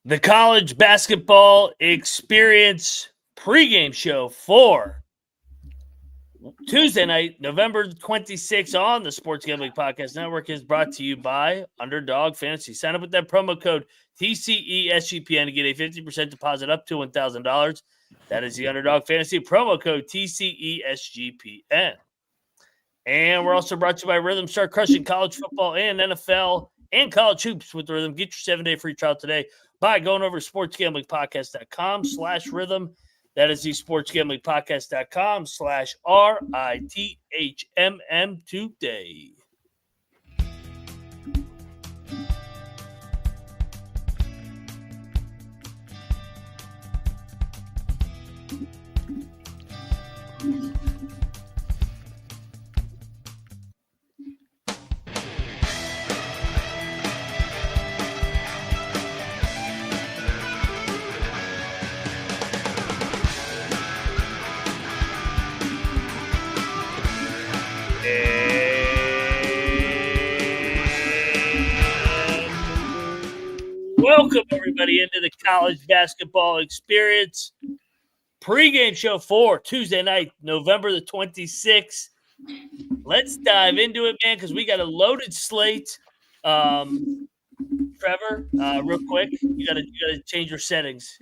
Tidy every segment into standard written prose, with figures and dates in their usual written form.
The college basketball experience pregame show for Tuesday night, November 26th on the Sports Gambling Podcast Network is brought to you by Underdog Fantasy. Sign up with that promo code TCESGPN to get a 50% deposit up to $1,000. That is the Underdog Fantasy promo code TCESGPN. And we're also brought to you by Rhythm. Start crushing college football and NFL and college hoops with Rhythm. Get your 7-day free trial today by going over to sportsgamblingpodcast.com/rhythm. That is the sportsgamblingpodcast.com/RITHMM today. Welcome, everybody, into the college basketball experience pregame show for Tuesday night, November the 26th. Let's dive into it, man, because we got a loaded slate. Trevor, real quick, you gotta change your settings.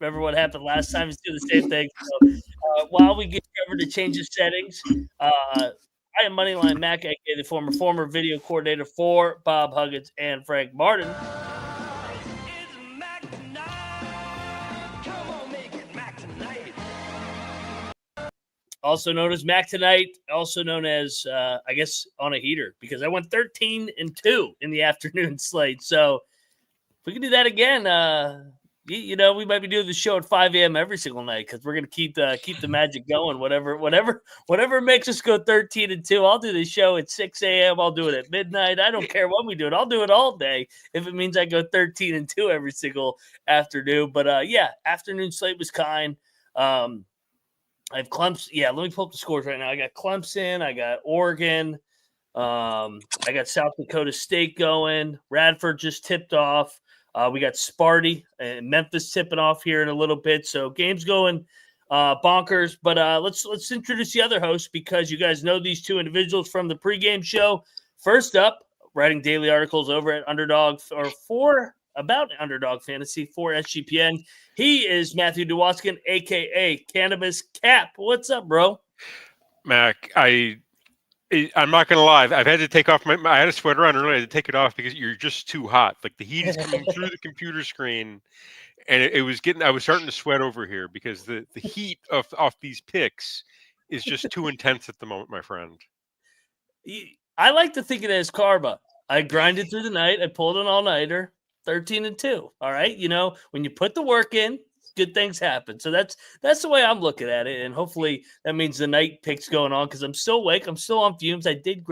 Remember what happened last time? Let's do the same thing. So, while we get Trevor to change his settings, I am Moneyline Mac, aka the former video coordinator for Bob Huggins and Frank Martin. Also known as Mac Tonight, also known as, I guess, on a heater, because I went 13-2 in the afternoon slate. So if we can do that again, we might be doing the show at 5 a.m. every single night, because we're going to keep the magic going. Whatever makes us go 13-2. I'll do the show at 6 a.m. I'll do it at midnight. I don't care when we do it. I'll do it all day if it means I go 13-2 every single afternoon. But afternoon slate was kind. I have Clemson. Yeah, let me pull up the scores right now. I got Clemson. I got Oregon. I got South Dakota State going. Radford just tipped off. We got Sparty and Memphis tipping off here in a little bit. So game's going bonkers. But let's introduce the other hosts, because you guys know these two individuals from the pregame show. First up, writing daily articles over at Underdog about Underdog Fantasy for SGPN. He is Matthew DeWaskin, a.k.a. Cannabis Cap. What's up, bro? Mac, I'm not going to lie. I've had to take off I had a sweater on earlier. I had to take it off because you're just too hot. Like, the heat is coming through the computer screen, and I was starting to sweat over here because the heat off these picks is just too intense at the moment, my friend. I like to think of it as karma. I grinded through the night. I pulled an all-nighter. 13-2. All right. When you put the work in, good things happen. So that's the way I'm looking at it. And hopefully that means the night pick's going on, because I'm still awake. I'm still on fumes. I did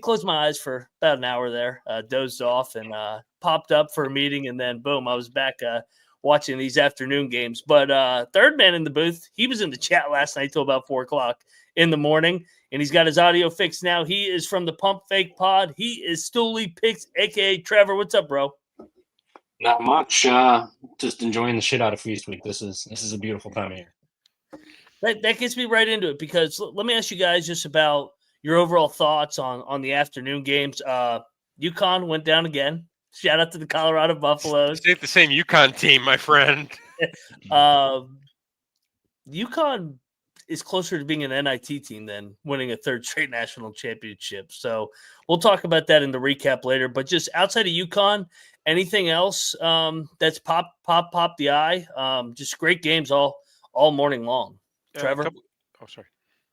close my eyes for about an hour there, dozed off, and popped up for a meeting. And then boom, I was back watching these afternoon games. But third man in the booth, he was in the chat last night till about 4:00 in the morning. And he's got his audio fixed now. He is from the Pump Fake Pod. He is Stooley Picks, a.k.a. Trevor. What's up, bro? Not much. Just enjoying the shit out of Feast Week. This is a beautiful time of year. That gets me right into it, because let me ask you guys just about your overall thoughts on the afternoon games. UConn went down again. Shout out to the Colorado Buffaloes. It's the same UConn team, my friend. UConn is closer to being an NIT team than winning a third straight national championship. So we'll talk about that in the recap later. But just outside of UConn, anything else that's pop the eye? Just great games all morning long. Trevor?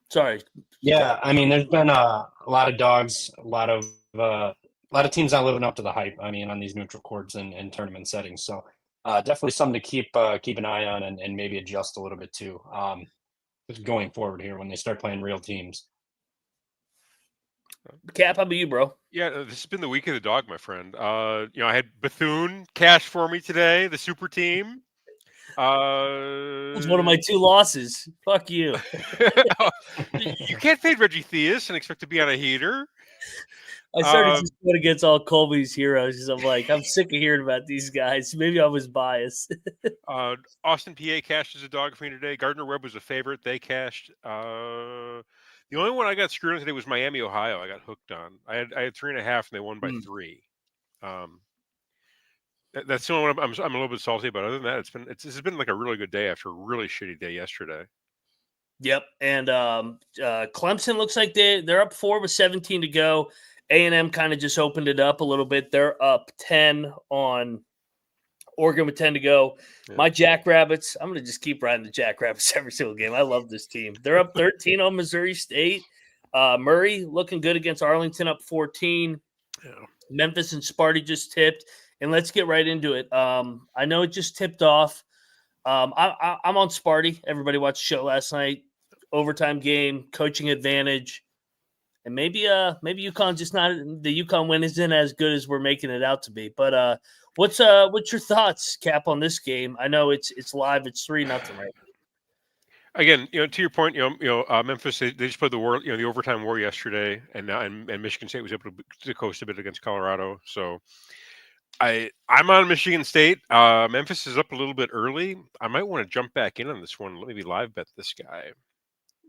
Sorry. Yeah, I mean, there's been a lot of dogs, a lot of teams not living up to the hype. I mean, on these neutral courts and tournament settings. So definitely something to keep an eye on and maybe adjust a little bit too. Just going forward here when they start playing real teams. Cap, how about you, bro? Yeah, this has been the week of the dog, my friend. I had Bethune cash for me today, the super team. It's one of my two losses. Fuck you. You can't fade Reggie Theus and expect to be on a heater. I started just going against all Colby's heroes because I'm like, I'm sick of hearing about these guys. Maybe I was biased. Austin, PA cashed as a dog for me today. Gardner Webb was a favorite. They cashed. The only one I got screwed on today was Miami, Ohio. I got hooked on. I had 3.5, and they won by 3. That's the only one I'm a little bit salty about. Other than that, this has been like a really good day after a really shitty day yesterday. Yep, and Clemson looks like they're up 4 with 17 to go. A&M kind of just opened it up a little bit. They're up 10 on Oregon with 10 to go. Yeah. My Jackrabbits, I'm going to just keep riding the Jackrabbits every single game. I love this team. They're up 13 on Missouri State. Murray looking good against Arlington, up 14. Yeah. Memphis and Sparty just tipped. And let's get right into it. I know it just tipped off. I'm on Sparty. Everybody watched the show last night. Overtime game, coaching advantage. And maybe UConn just not the UConn win isn't as good as we're making it out to be. But what's your thoughts, Cap, on this game? I know it's live. It's 3-0 right now. Again, to your point, Memphis they just played the war, the overtime war yesterday, and Michigan State was able to coast a bit against Colorado. So I'm on Michigan State. Memphis is up a little bit early. I might want to jump back in on this one. Maybe live bet this guy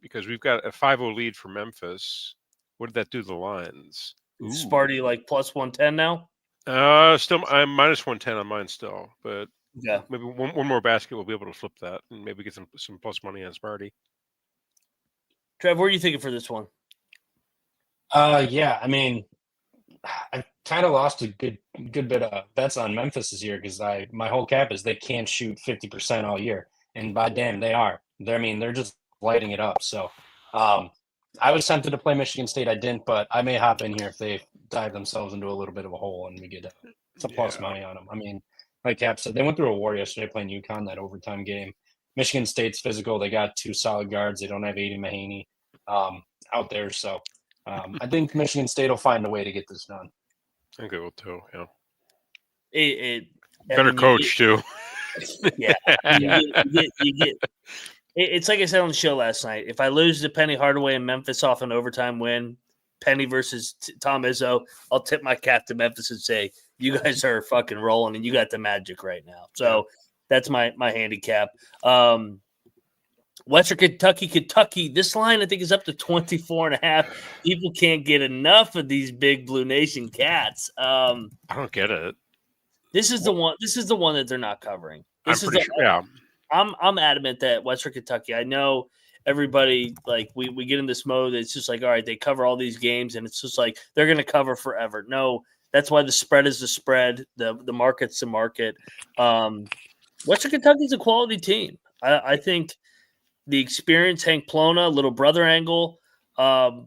because we've got a 5-0 lead for Memphis. What did that do to the lines? Sparty like plus 110 now? Still, I'm minus 110 on mine still, but yeah, maybe one more basket we'll be able to flip that and maybe get some plus money on Sparty. Trev, what are you thinking for this one? Yeah, I mean, I kind of lost a good bit of bets on Memphis this year because my whole cap is they can't shoot 50% all year, and by damn they are. They're just lighting it up. So I was tempted to play Michigan State. I didn't, but I may hop in here if they dive themselves into a little bit of a hole and we get some plus money on them. I mean, like Cap said, they went through a war yesterday playing UConn, that overtime game. Michigan State's physical. They got 2 solid guards. They don't have Aiden Mahaney out there. So I think Michigan State will find a way to get this done. I think they will too, yeah. Better coach too. Yeah. You get it's like I said on the show last night. If I lose to Penny Hardaway in Memphis off an overtime win, Penny versus Tom Izzo, I'll tip my cap to Memphis and say, you guys are fucking rolling and you got the magic right now. So that's my handicap. Western Kentucky, this line I think is up to 24.5. People can't get enough of these big Blue Nation cats. I don't get it. This is the one that they're not covering. I'm pretty sure. Yeah. I'm adamant that Western Kentucky, I know everybody, like, we get in this mode. It's just like, all right, they cover all these games, and it's just like they're going to cover forever. No, that's why the spread is the spread. The market's the market. Western Kentucky's a quality team. I think the experience, Hank Plona, little brother angle. I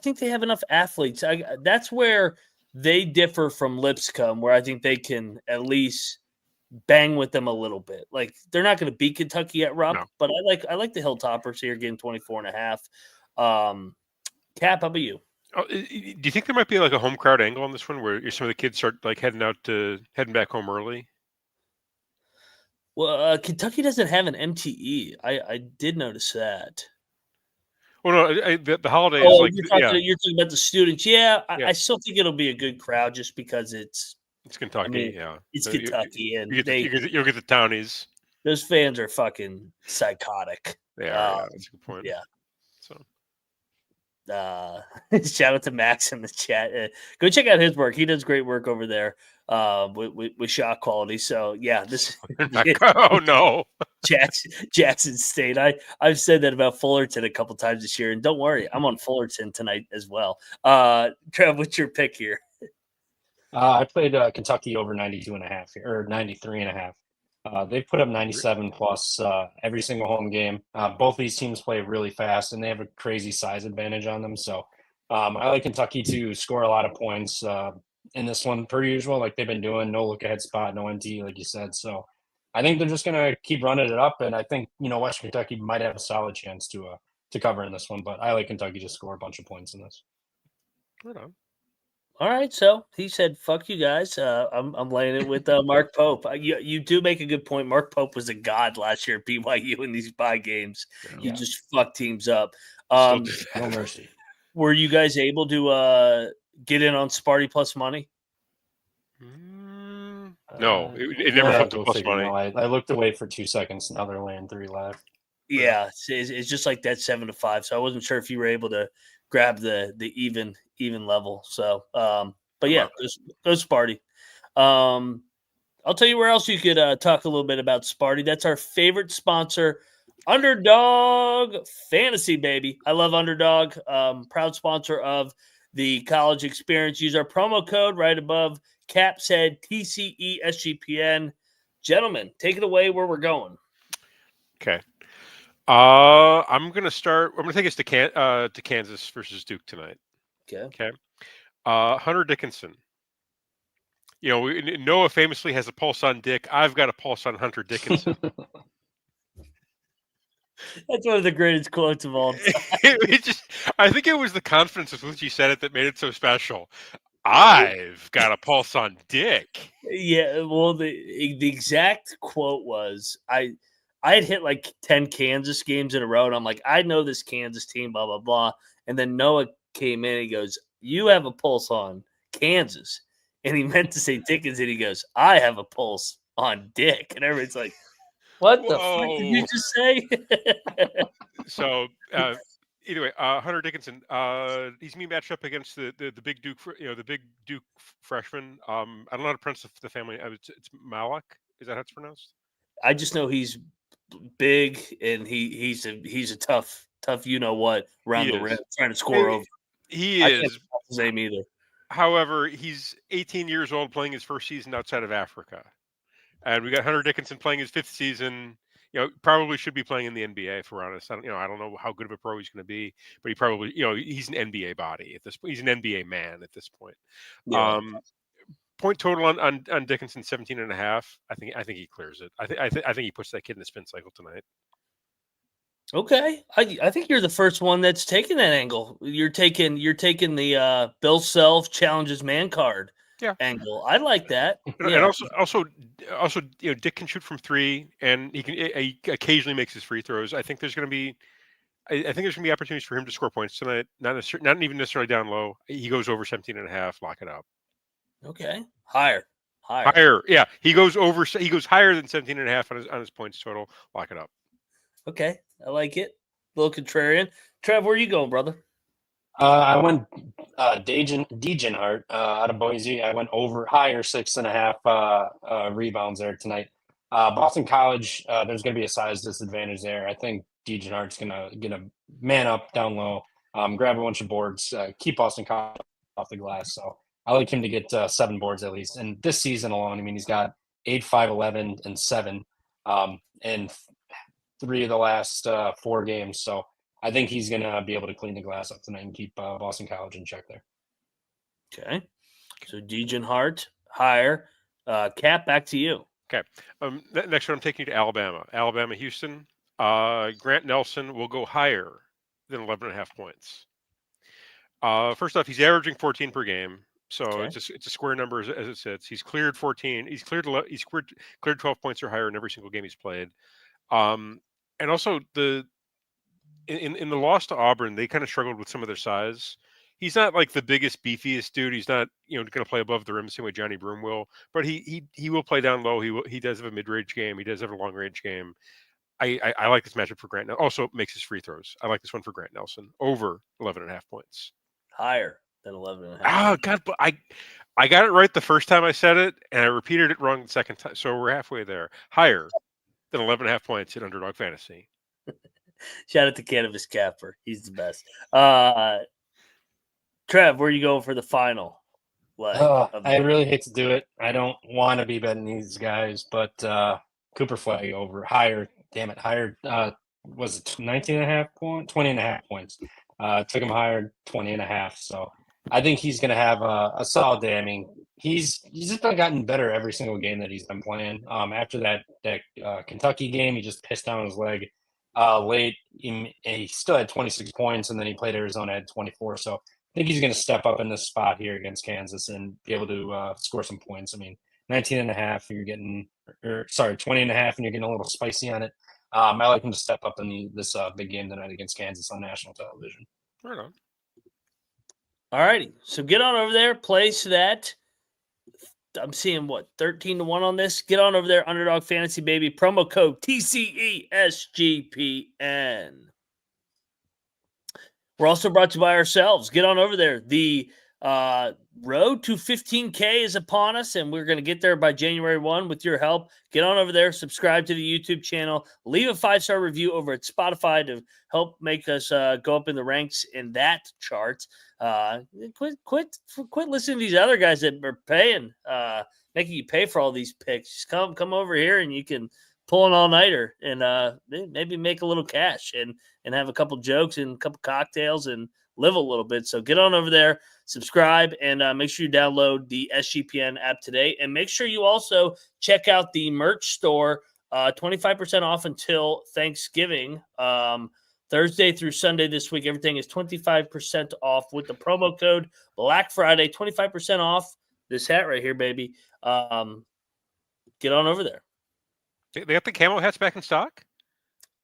think they have enough athletes. That's where they differ from Lipscomb, where I think they can at least bang with them a little bit. Like, they're not going to beat Kentucky at Rupp, but I like the Hilltoppers here getting 24.5. Cap, how about you? Do you think there might be like a home crowd angle on this one where some of the kids start like heading back home early? Well, Kentucky doesn't have an MTE. I did notice that. Well, no, the holidays. Oh, you're talking about the students. Yeah, I still think it'll be a good crowd just because it's Kentucky. It's Kentucky, and you'll get the townies. Those fans are fucking psychotic. Yeah, that's a good point. Yeah. So, shout out to Max in the chat. Go check out his work. He does great work over there with shot quality. So yeah, this. Oh no, Jackson State. I've said that about Fullerton a couple times this year, and don't worry, I'm on Fullerton tonight as well. Trev, what's your pick here? I played Kentucky over 92.5 or 93.5. They put up 97 plus every single home game. Both these teams play really fast, and they have a crazy size advantage on them. So I like Kentucky to score a lot of points in this one, per usual, like they've been doing. No look ahead spot, no NT, like you said. So I think they're just going to keep running it up, and I think Western Kentucky might have a solid chance to cover in this one. But I like Kentucky to score a bunch of points in this. Right on. All right, so he said, "Fuck you guys." I'm laying it with Mark Pope. You do make a good point. Mark Pope was a god last year at BYU in these bye games. Yeah. You just fuck teams up. No mercy. Were you guys able to get in on Sparty plus money? No, it never flipped to plus money. No, I looked away for 2 seconds. Now they're laying 3 live. Yeah, it's just like that 7-5. So I wasn't sure if you were able to grab the even level. So, but yeah, go Sparty. I'll tell you where else you could talk a little bit about Sparty. That's our favorite sponsor, Underdog Fantasy, baby. I love Underdog. Proud sponsor of the college experience. Use our promo code right above Cap's Head, TCE SGPN. Gentlemen, take it away where we're going. Okay. I'm gonna take us to Kansas versus Duke tonight. Okay. Hunter Dickinson. You know, Noah famously has a pulse on Dick. I've got a pulse on Hunter Dickinson. That's one of the greatest quotes of all time. I think it was the confidence with which he said it that made it so special. I've got a pulse on Dick. Yeah, well, the exact quote was, I had hit like 10 Kansas games in a row, and I'm like, I know this Kansas team, blah, blah, blah. And then Noah came in and he goes, you have a pulse on Kansas. And he meant to say Dickens, and he goes, I have a pulse on Dick. And everybody's like, what the fuck did you just say? So, either way, Hunter Dickinson, he's me matched up against the big Duke, the big Duke freshman. I don't know how to pronounce the family. It's Malak. Is that how it's pronounced? I just know he's big and he's a tough you know what around the rim trying to score over. He I is. can't his name either. However, he's 18 years old, playing his first season outside of Africa, and we got Hunter Dickinson playing his 5th season. You know, probably should be playing in the NBA. For honest, I don't know how good of a pro he's going to be, but he probably, he's an NBA body at this point. He's an NBA man at this point. Yeah. Point total on Dickinson 17.5. I think he clears it. I think he puts that kid in the spin cycle tonight. Okay, I think you're the first one that's taking that angle. You're taking the Bill Self challenges man card angle. I like that. And also, Dick can shoot from 3, and he occasionally makes his free throws. I think there's going to be opportunities for him to score points tonight. Not even necessarily down low. He goes over 17.5. Lock it up. Okay, higher. Yeah, he goes higher than 17.5 on his points total. Lock it up. Okay, I like it. A little contrarian. Trev, where are you going, brother? I went Degenhart out of Boise. I went over higher 6.5 rebounds there tonight. Boston College, there's going to be a size disadvantage there. I think Degenhart's going to man up down low, grab a bunch of boards, keep Boston College off the glass. So I like him to get 7 boards at least. And this season alone, I mean, he's got 8, 5, 11, and 7, and 3 of the last 4 games. So I think he's going to be able to clean the glass up tonight and keep Boston College in check there. Okay. So Degenhart, higher. Cap, back to you. Okay. Next one, I'm taking you to Alabama. Alabama, Houston. Grant Nelson will go higher than 11.5 points. First off, he's averaging 14 per game. So it's a square number as it sits. He's cleared 14. He's cleared 12 points or higher in every single game he's played. And also in the loss to Auburn, they kind of struggled with some of their size. He's not like the biggest, beefiest dude. He's not, going to play above the rim the same way Johnny Broom will. But he will play down low. He does have a mid-range game. He does have a long-range game. I like this matchup for Grant. Also makes his free throws. I like this one for Grant Nelson over 11.5 points. Higher than 11.5. Oh God, but I got it right the first time I said it, and I repeated it wrong the second time. So we're halfway there. Higher than 11.5 points in Underdog Fantasy. Shout out to Cannabis Capper. He's the best. Trev, where are you going for the final leg? I really hate to do it. I don't want to be betting these guys, but Cooper Flag over higher. Damn it, higher. Was it 19.5 points? 20.5 points. Took him higher 20.5. So I think he's going to have a solid day. I mean, he's just been gotten better every single game that he's been playing. After that Kentucky game, he just pissed down his leg late. He still had 26 points, and then he played Arizona at 24. So I think he's going to step up in this spot here against Kansas and be able to score some points. I mean, 19.5, you're getting, 20.5, and you're getting a little spicy on it. I like him to step up in this big game tonight against Kansas on national television. Right on. All righty. So get on over there, place that. I'm seeing 13-1 on this. Get on over there, Underdog Fantasy Baby. Promo code TCESGPN. We're also brought to you by ourselves. Get on over there. The road to 15K is upon us, and we're going to get there by January 1 with your help. Get on over there, subscribe to the YouTube channel, leave a 5-star review over at Spotify to help make us go up in the ranks in that chart. Quit listening to these other guys that are paying, making you pay for all these picks. Just come over here and you can pull an all-nighter and maybe make a little cash and have a couple jokes and a couple cocktails and live a little bit. So get on over there, subscribe, and make sure you download the SGPN app today. And make sure you also check out the merch store, 25% off until Thanksgiving. Thursday through Sunday this week, everything is 25% off with the promo code Black Friday, 25% off this hat right here, baby. Get on over there. They got the camo hats back in stock?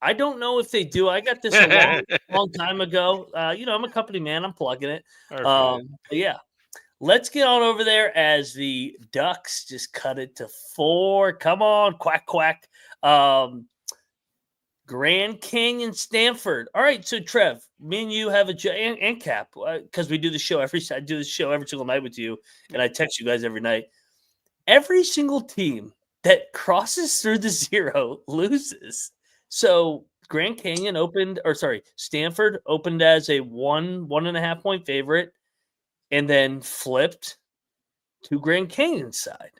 I don't know if they do. I got this a long time ago. I'm a company man. I'm plugging it. But yeah, let's get on over there as the Ducks just cut it to 4. Come on, quack, quack. Grand Canyon, Stanford. All right, so Trev, me and you have and Cap, because we do the show every single night with you, and I text you guys every night. Every single team that crosses through the 0 loses. So Stanford opened as a 1.5 point favorite and then flipped to Grand Canyon's side.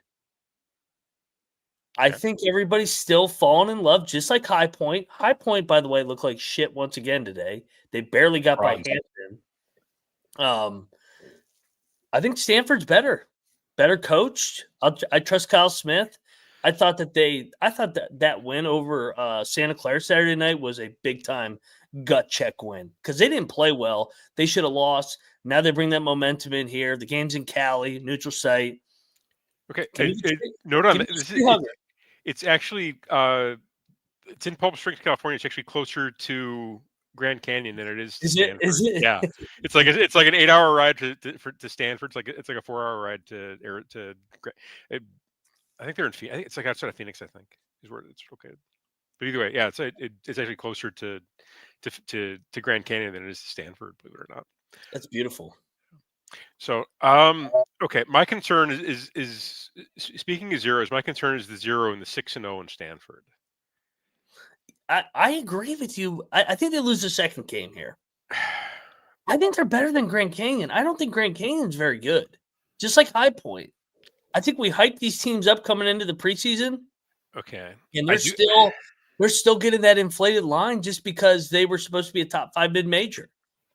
I think everybody's still falling in love, just like High Point. High Point, by the way, looked like shit once again today. They barely got by Hampton. I think Stanford's better coached. I trust Kyle Smith. I thought that win over Santa Clara Saturday night was a big time gut check win because they didn't play well. They should have lost. Now they bring that momentum in here. The game's in Cali, neutral site. Okay, note on it's actually it's in Palm Springs, California. It's actually closer to Grand Canyon than it is to Stanford. Is it? Yeah, it's like an 8-hour ride to Stanford. It's like a 4-hour ride to. I think they're in Phoenix. I think it's like outside of Phoenix. I think is where it's located. But either way, yeah, it's actually closer to Grand Canyon than it is to Stanford. Believe it or not. That's beautiful. So, okay, my concern is speaking of zeros. My concern is the 0 and the 6-0 in Stanford. I agree with you. I think they lose the second game here. I think they're better than Grand Canyon. I don't think Grand Canyon's very good. Just like High Point. I think we hyped these teams up coming into the preseason. Okay. And they're still getting that inflated line just because they were supposed to be a top 5 mid-major.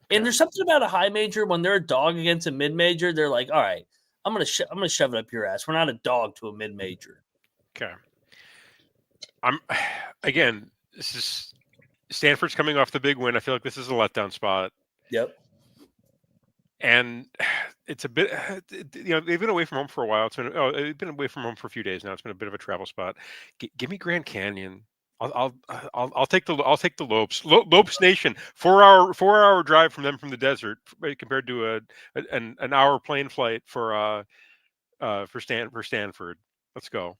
Okay. And there's something about a high major when they're a dog against a mid-major, they're like, all right, I'm gonna shove it up your ass. We're not a dog to a mid-major. Okay. This is Stanford's coming off the big win. I feel like this is a letdown spot. Yep. And it's a bit, they've been away from home for a while. They've been away from home for a few days now. It's been a bit of a travel spot. Give me Grand Canyon. I'll take the Lopes. Lopes Nation. 4-hour drive from the desert, right, compared to an hour plane flight for Stanford. Let's go.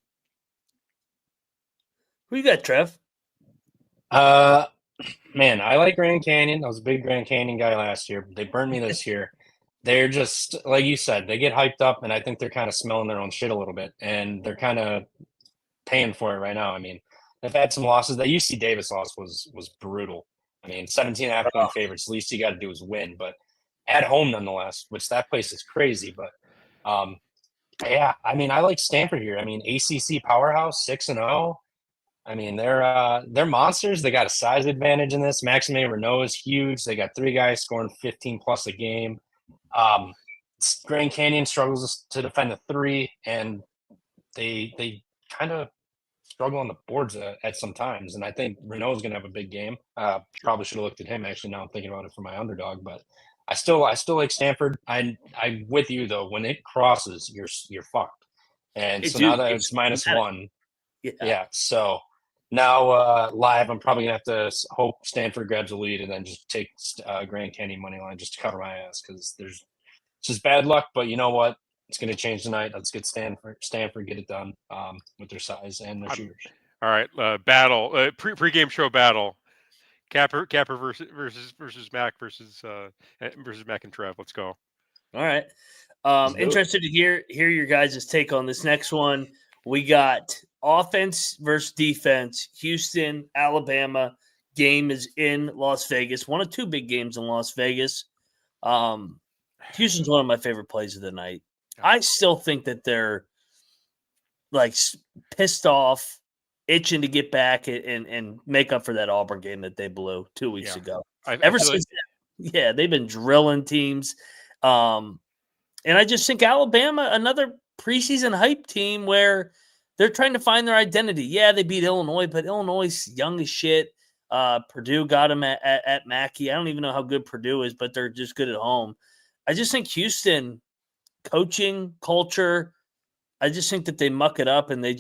Who you got, Trev? Man, I like Grand Canyon. I was a big Grand Canyon guy last year. They burned me this year. They're just, like you said, they get hyped up, and I think they're kind of smelling their own shit a little bit, and they're kind of paying for it right now. I mean, they've had some losses. That UC Davis loss was brutal. I mean, 17.5 point favorites. The least you got to do is win, but at home nonetheless, which that place is crazy. But yeah, I mean, I like Stanford here. I mean, ACC powerhouse, 6-0. I mean, they're monsters. They got a size advantage in this. Maxime Renault is huge. They got 3 guys scoring 15 plus a game. Grand Canyon struggles to defend the 3, and they kind of struggle on the boards at some times. And I think Renault is going to have a big game. Probably should have looked at him. Actually, now I'm thinking about it for my underdog, but I still like Stanford. I'm with you though. When it crosses, you're fucked. And now that it's -1, yeah. So now live, I'm probably gonna have to hope Stanford grabs a lead and then just take Grand Canyon money line just to cover my ass because just bad luck. But you know what? It's going to change tonight. Let's get Stanford get it done with their size and their shooters. All right, battle, pregame show battle. Capper versus Mac versus Mac and Trev. Let's go. All right. Let's do it. Interested to hear your guys' take on this next one. We got offense versus defense. Houston, Alabama. Game is in Las Vegas. One of two big games in Las Vegas. Houston's one of my favorite plays of the night. I still think that they're like pissed off, itching to get back and make up for that Auburn game that they blew 2 weeks ago. Ever since then, they've been drilling teams. And I just think Alabama, another preseason hype team where they're trying to find their identity. Yeah, they beat Illinois, but Illinois is young as shit. Purdue got them at Mackey. I don't even know how good Purdue is, but they're just good at home. I just think Houston, coaching, culture, I just think that they muck it up and they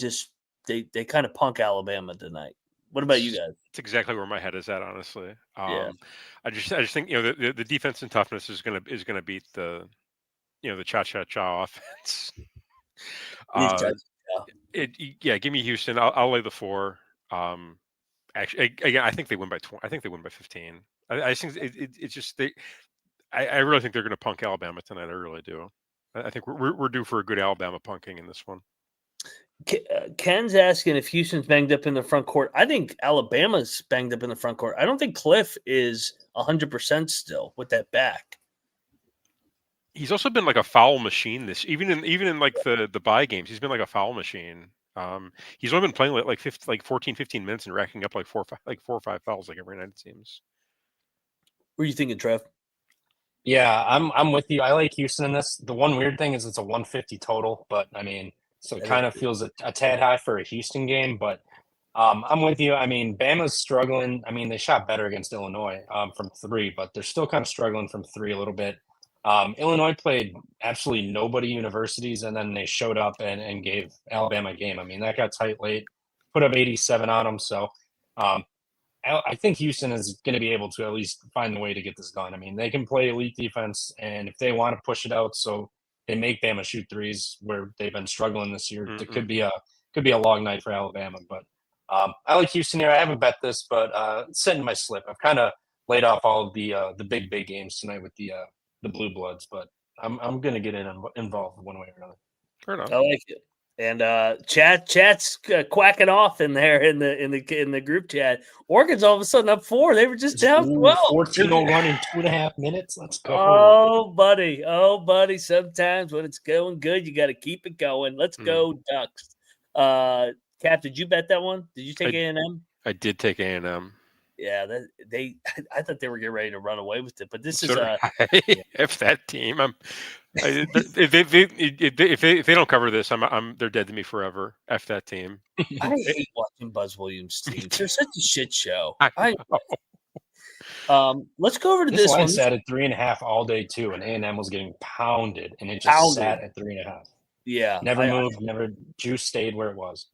kind of punk Alabama tonight. What about you guys? It's exactly where my head is at, honestly. I just think the defense and toughness is gonna beat the cha-cha-cha offense. Give me Houston. I'll lay the 4. Actually, again, I think they win by 20. I think they win by 15. I think it's just I really think they're going to punk Alabama tonight. I really do. I think we're due for a good Alabama punking in this one. Ken's asking if Houston's banged up in the front court. I think Alabama's banged up in the front court. I don't think Cliff is 100% still with that back. He's also been like a foul machine even in like the bye games. He's been like a foul machine. He's only been playing like 14, 15 minutes and racking up like 4 or 5 fouls like every night, it seems. What are you thinking, Trev? Yeah, I'm with you. I like Houston in this. The one weird thing is it's a 150 total, but I mean, so it kind of feels a tad high for a Houston game. But I'm with you. I mean, Bama's struggling. I mean, they shot better against Illinois from 3, but they're still kind of struggling from 3 a little bit. Illinois played absolutely nobody universities, and then they showed up and gave Alabama a game. I mean, that got tight late, put up 87 on them. So I think Houston is going to be able to at least find the way to get this done. I mean, they can play elite defense, and if they want to push it out so they make Bama shoot threes where they've been struggling this year, it could be a long night for Alabama. But I like Houston here. I haven't bet this, but it's sitting in my slip. I've kind of laid off all of the big games tonight with the Blue Bloods, but I'm going to get involved one way or another. Fair enough. I like it. And chat's quacking off in there in the group chat. Oregon's all of a sudden up 4. They were just down 12. 14-0 run in 2.5 minutes. Let's go. Oh, buddy. Sometimes when it's going good, you got to keep it going. Let's go, Ducks. Cap, did you bet that one? Did you take A&M? I did take A&M. Yeah, I thought they were getting ready to run away with it, but this is if that team, if they don't cover this, they're dead to me forever. F that team. I hate watching Buzz Williams teams. They're such a shit show. Let's go over to this one. Line sat at 3.5 all day too, and A&M was getting pounded, and it just sat at 3.5. Yeah, never moved. Never juice stayed where it was.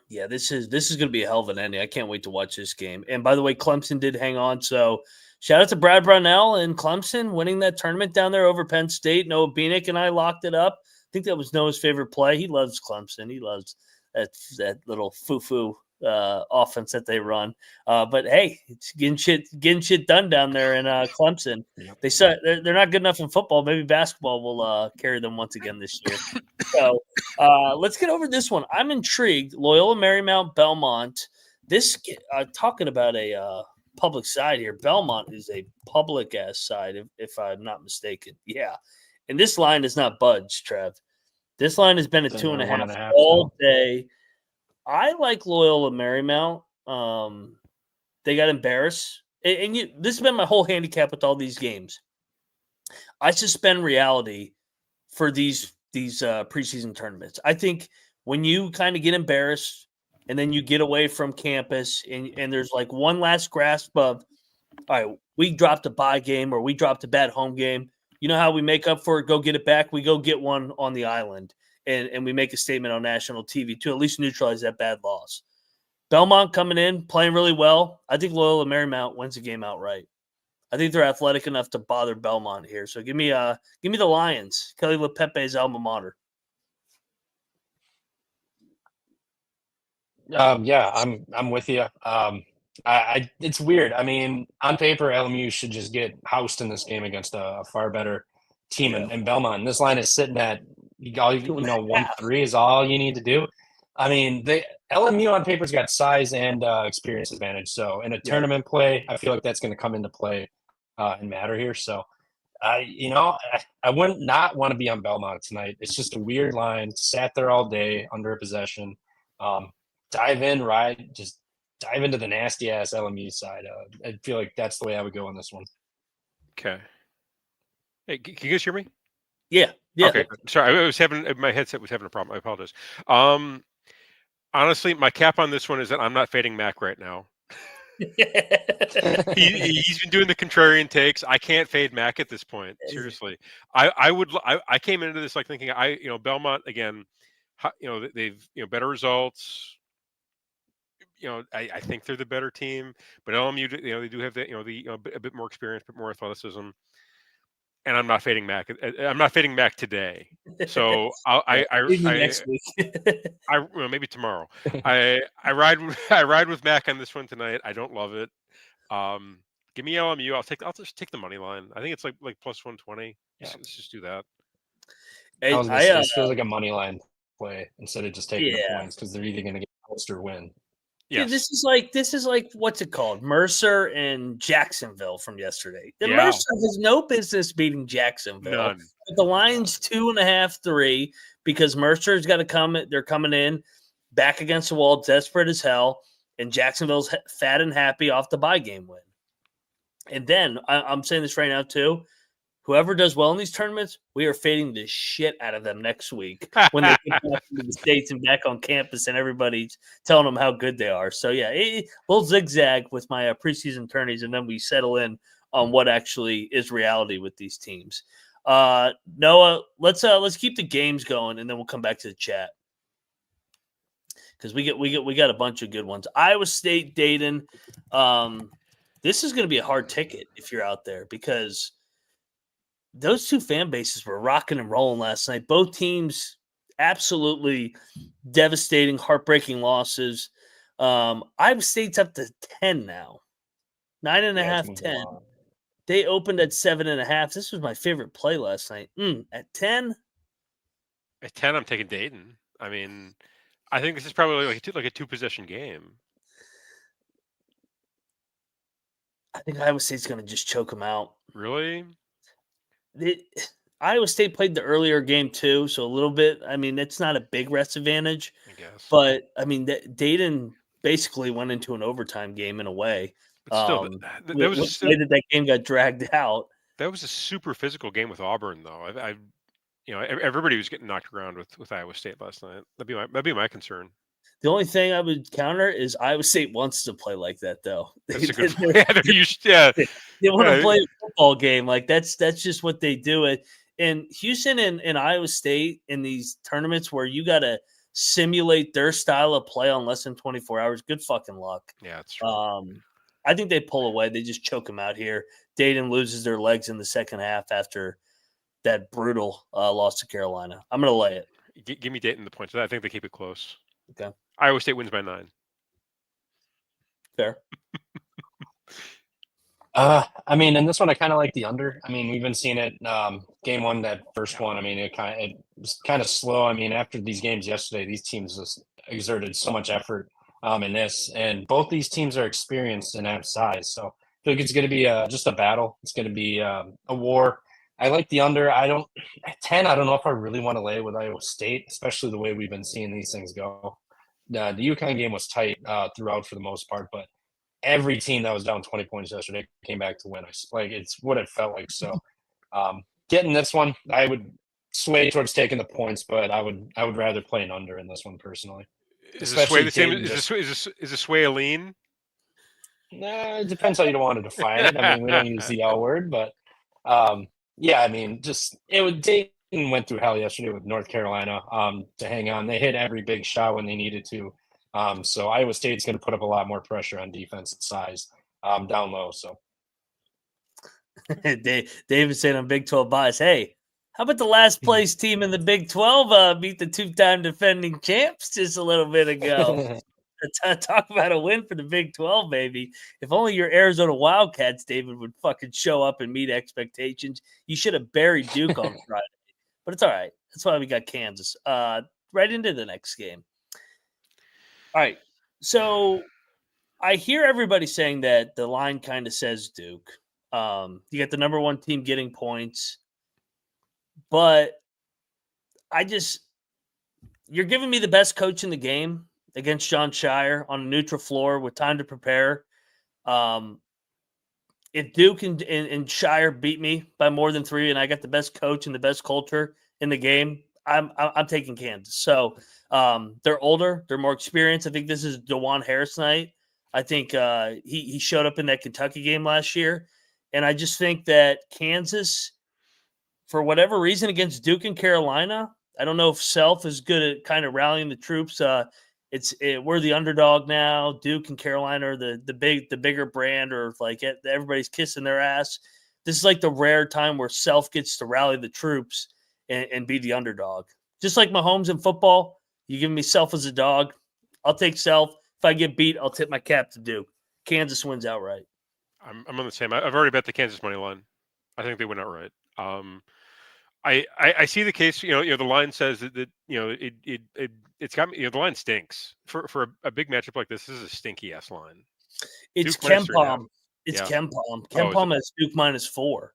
Yeah, this is going to be a hell of an ending. I can't wait to watch this game. And by the way, Clemson did hang on. So shout out to Brad Brownell and Clemson winning that tournament down there over Penn State. Noah Beanick and I locked it up. I think that was Noah's favorite play. He loves Clemson. He loves that little foo-foo offense that they run. But hey, it's getting shit done down there in Clemson. They're not good enough in football. Maybe basketball will carry them once again this year. So let's get over this one. I'm intrigued. Loyola Marymount Belmont. This talking about a public side here. Belmont is a public ass side, if I'm not mistaken. Yeah, and this line is not budged, Trev. This line has been at 2.5 all day. I like Loyola Marymount. They got embarrassed. And this has been my whole handicap with all these games. I suspend reality for these preseason tournaments. I think when you kind of get embarrassed and then you get away from campus and there's like one last grasp of, all right, we dropped a bye game or we dropped a bad home game. You know how we make up for it, go get it back? We go get one on the island. And we make a statement on national TV to at least neutralize that bad loss. Belmont coming in, playing really well. I think Loyola Marymount wins the game outright. I think they're athletic enough to bother Belmont here. So give me the Lions. Kelly LePepe's alma mater. Yeah, I'm with you. It's weird. I mean, on paper, LMU should just get housed in this game against a far better team in Belmont. And this line is sitting at 1-3 is all you need to do. I mean, LMU on paper's got size and experience advantage. So in a tournament play, I feel like that's going to come into play and matter here. So I wouldn't not want to be on Belmont tonight. It's just a weird line. Sat there all day under a possession. Dive into the nasty ass LMU side. I feel like that's the way I would go on this one. Okay. Hey, can you guys hear me? Yeah. Okay. Sorry, my headset was having a problem. I apologize. Honestly, my cap on this one is that I'm not fading Mac right now. He's been doing the contrarian takes. I can't fade Mac at this point. Seriously, I came into this like thinking Belmont again. They've better results. I think they're the better team, but LMU they do have a bit more experience, a bit more athleticism. And I'm not fading Mac. I'm not fading Mac today. So maybe next week. Maybe tomorrow. I ride with Mac on this one tonight. I don't love it. Give me LMU. I'll just take the money line. I think it's like plus 120. Yeah. Let's just do that. This feels like a money line play instead of just taking the points because they're either going to get host or win. Yes. Yeah, this is like what's it called? Mercer and Jacksonville from yesterday. Mercer has no business beating Jacksonville. None. But the line's 2.5, 3 because Mercer's got to come. They're coming in back against the wall, desperate as hell, and Jacksonville's fat and happy off the bye game win. And then I'm saying this right now too. Whoever does well in these tournaments, we are fading the shit out of them next week when they get back to the States and back on campus and everybody's telling them how good they are. So, yeah, we'll zigzag with my preseason tourneys, and then we settle in on what actually is reality with these teams. Noah, let's keep the games going, and then we'll come back to the chat because we got a bunch of good ones. Iowa State, Dayton. This is going to be a hard ticket if you're out there because – those two fan bases were rocking and rolling last night. Both teams absolutely devastating, heartbreaking losses. Iowa State's up to 10 now. 9.5, 10. They opened at 7.5. This was my favorite play last night. At 10? At 10, I'm taking Dayton. I mean, I think this is probably like a two-possession game. I think Iowa State's going to just choke them out. Really? Iowa State played the earlier game too, so a little bit. I mean, it's not a big rest advantage, I guess. But I mean, Dayton basically went into an overtime game in a way. But still, that game got dragged out. That was a super physical game with Auburn, though. Everybody was getting knocked around with Iowa State last night. That'd be my concern. The only thing I would counter is Iowa State wants to play like that, though. That's a good point. They want to play a football game. Like that's just what they do. And Houston and Iowa State in these tournaments where you got to simulate their style of play on less than 24 hours. Good fucking luck. Yeah, that's true. I think they pull away. They just choke them out here. Dayton loses their legs in the second half after that brutal loss to Carolina. I'm going to lay it. Give me Dayton the points. I think they keep it close. Okay. Iowa State wins by 9. Fair. I mean, in this one, I kind of like the under. I mean, we've been seeing it. Game one, that first one. I mean, it was kind of slow. I mean, after these games yesterday, these teams just exerted so much effort in this, and both these teams are experienced and have size. So I feel like it's going to be just a battle. It's going to be a war. I like the under. At 10. I don't know if I really want to lay with Iowa State, especially the way we've been seeing these things go. The UConn game was tight throughout for the most part, but every team that was down 20 points yesterday came back to win. It's what it felt like. So getting this one, I would sway towards taking the points, but I would rather play an under in this one personally. Is the sway the same? Is the sway a lean? Nah, it depends how you want to define it. I mean, we don't use the L word, but yeah, I mean, Dayton went through hell yesterday with North Carolina to hang on. They hit every big shot when they needed to. So Iowa State's going to put up a lot more pressure on defense and size down low. So David saying on Big 12 bias, hey, how about the last place team in the Big 12 beat the 2-time defending champs just a little bit ago? Talk about a win for the Big 12, baby. If only your Arizona Wildcats, David, would fucking show up and meet expectations. You should have buried Duke on Friday. But it's all right. That's why we got Kansas. Right into the next game. All right. So I hear everybody saying that the line kind of says Duke. You got the number one team getting points. But you're giving me the best coach in the game against John Shire on a neutral floor with time to prepare. If Duke and Shire beat me by more than 3, and I got the best coach and the best culture in the game, I'm taking Kansas. So they're older, they're more experienced. I think this is DeJuan Harris night. I think he showed up in that Kentucky game last year, and I just think that Kansas, for whatever reason, against Duke and Carolina, I don't know if Self is good at kind of rallying the troops. We're the underdog now. Duke and Carolina are the bigger brand, or like everybody's kissing their ass. This is like the rare time where Self gets to rally the troops and be the underdog. Just like Mahomes in football, you give me Self as a dog, I'll take Self. If I get beat, I'll tip my cap to Duke. Kansas wins outright. I'm on the same. I've already bet the Kansas money line. I think they win outright. I see the case. The line says that it's got me. The line stinks for a big matchup like this. This is a stinky ass line. It's Duke minus KenPom. It's Yeah. KenPom. KenPom has Duke -4.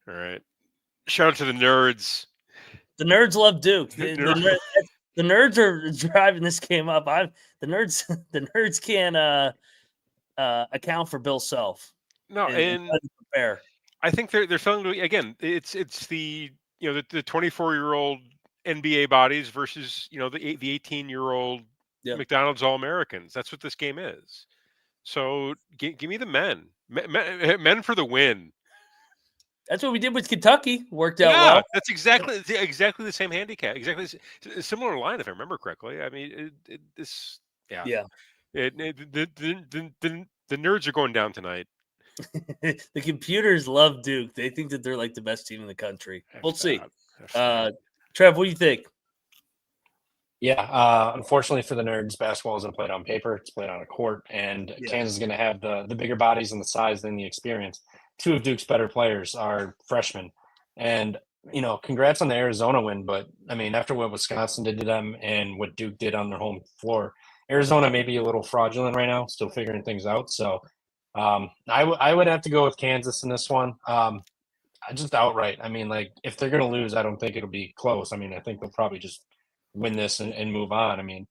All right. Shout out to the nerds. The nerds love Duke. The nerds are driving this game up. The nerds can't account for Bill Self. No, and prepare. I think they're selling again. It's the the 24-year-old NBA bodies versus the 18-year-old McDonald's All-Americans. That's what this game is. So give me the men for the win. That's what we did with Kentucky. Worked out well. That's exactly the same handicap. Exactly similar line, if I remember correctly. I mean, the nerds are going down tonight. The computers love Duke. They think that they're like the best team in the country. We'll see. Trev, what do you think? Yeah, unfortunately for the nerds, basketball isn't played on paper; it's played on a court, and Kansas is going to have the bigger bodies and the size than the experience. 2 of Duke's better players are freshmen, and congrats on the Arizona win. But I mean, after what Wisconsin did to them and what Duke did on their home floor, Arizona may be a little fraudulent right now, still figuring things out. So I would have to go with Kansas in this one. Just outright. I mean, like if they're going to lose, I don't think it'll be close. I mean, I think they'll probably just win this and move on. I mean,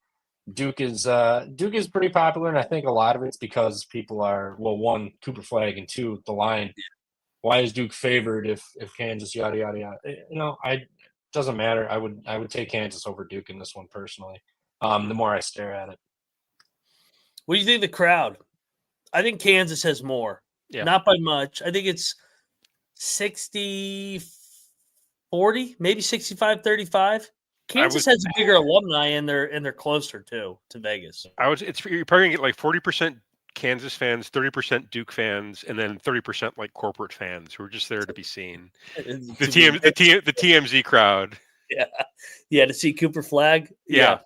Duke is pretty popular, and I think a lot of it's because people are, well, 1, Cooper Flag, and 2, the line. Why is Duke favored if Kansas yada yada yada? Doesn't matter. I would take Kansas over Duke in this one personally. The more I stare at it. What do you think of the crowd? I think Kansas has more. Yeah. Not by much. I think it's 60-40, maybe 65-35. Kansas has a bigger alumni, and they're closer to Vegas. You're probably gonna get like 40% Kansas fans, 30% Duke fans, and then 30% like corporate fans who are just there to be seen. The TMZ crowd. Yeah, to see Cooper Flag. Yeah.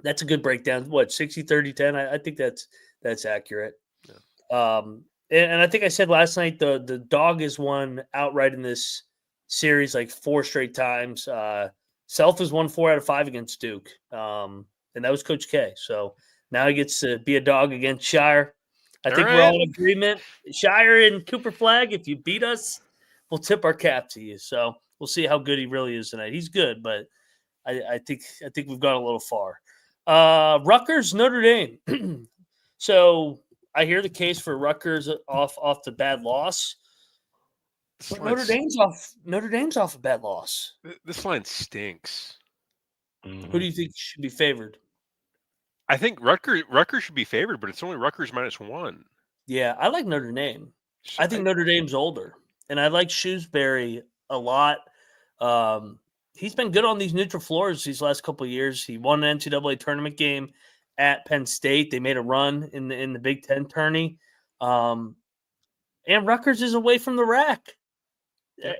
That's a good breakdown. What, 60-30-10? I think that's accurate. Yeah. And I think I said last night the dog has won outright in this series like 4 straight times. Self has won 4 out of 5 against Duke, and that was Coach K. So now he gets to be a dog against Shire. I think we're all in agreement. Shire and Cooper Flag, if you beat us, we'll tip our cap to you. So we'll see how good he really is tonight. He's good, but I think we've gone a little far. Rutgers, Notre Dame. So I hear the case for Rutgers off the bad loss. But Notre Dame's off a bad loss. This line stinks. Who do you think should be favored? I think Rutgers should be favored, but it's only Rutgers -1. Yeah, I like Notre Dame. I think Notre Dame's older, and I like Shrewsbury a lot. He's been good on these neutral floors these last couple of years. He won an NCAA tournament game at Penn State. They made a run in the Big Ten tourney. And Rutgers is away from the rack. Yeah.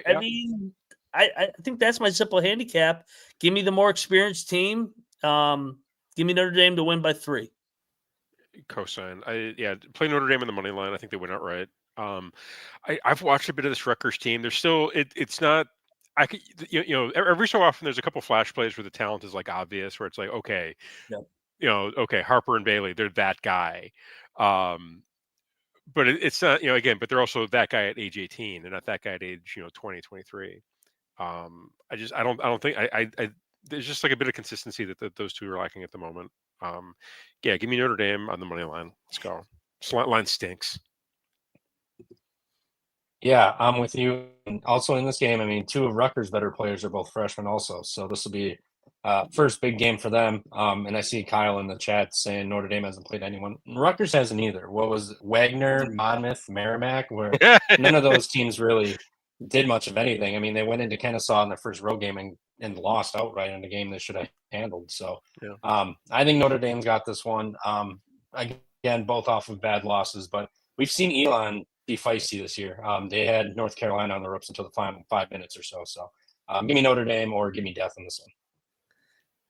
I mean, I think that's my simple handicap. Give me the more experienced team. Give me Notre Dame to win by 3. Cosign. Play Notre Dame on the money line. I think they win outright. I've watched a bit of this Rutgers team. They're still it's not. I could every so often there's a couple flash plays where the talent is like obvious, where it's like okay, okay, Harper and Bailey, they're that guy. But it's not again, but they're also that guy at age 18. They're not that guy at age 20, 23. I don't think I there's just like a bit of consistency that those two are lacking at the moment. Give me Notre Dame on the money line. Let's go. Slant line stinks. Yeah, I'm with you. And also in this game, I mean, 2 of Rutgers' better players are both freshmen also. So this will be first big game for them. And I see Kyle in the chat saying Notre Dame hasn't played anyone. Rutgers hasn't either. What was Wagner, Monmouth, Merrimack, where none of those teams really did much of anything. I mean, they went into Kennesaw in their first road game and lost outright in a game they should have handled. So I think Notre Dame's got this one. Again, both off of bad losses, but we've seen Elon be feisty this year. They had North Carolina on the ropes until the final 5 minutes or so. So give me Notre Dame or give me death in this one.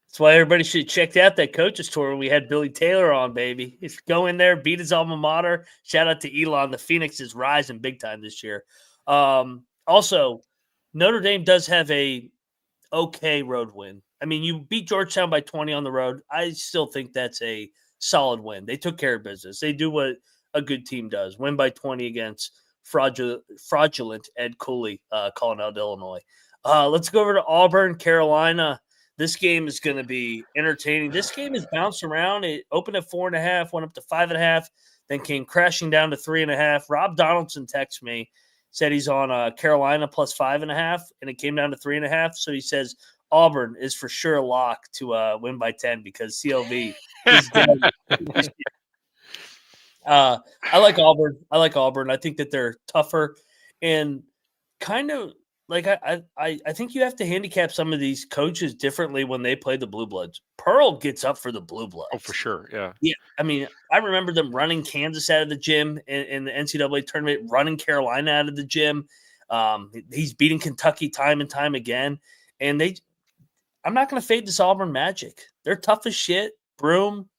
That's why everybody should check out that coaches tour when we had Billy Taylor on, baby. Go in there, beat his alma mater. Shout out to Elon. The Phoenix is rising big time this year. Also, Notre Dame does have a okay road win. I mean, you beat Georgetown by 20 on the road. I still think that's a solid win. They took care of business. They do what a good team does. Win by 20 against fraudulent Ed Cooley calling out Illinois. Let's go over to Auburn, Carolina. This game is going to be entertaining. This game has bounced around. It opened at 4.5, went up to 5.5, then came crashing down to 3.5. Rob Donaldson texted me, said he's on Carolina plus 5.5, and it came down to 3.5. So he says Auburn is for sure a lock to win by 10 because CLV is dead. I like Auburn. I think that they're tougher and kind of like I think you have to handicap some of these coaches differently when they play the Blue Bloods. Pearl gets up for the Blue Bloods. Oh, for sure. Yeah. Yeah. I mean, I remember them running Kansas out of the gym in the NCAA tournament, running Carolina out of the gym. He's beating Kentucky time and time again. And I'm not going to fade this Auburn Magic. They're tough as shit. Broome,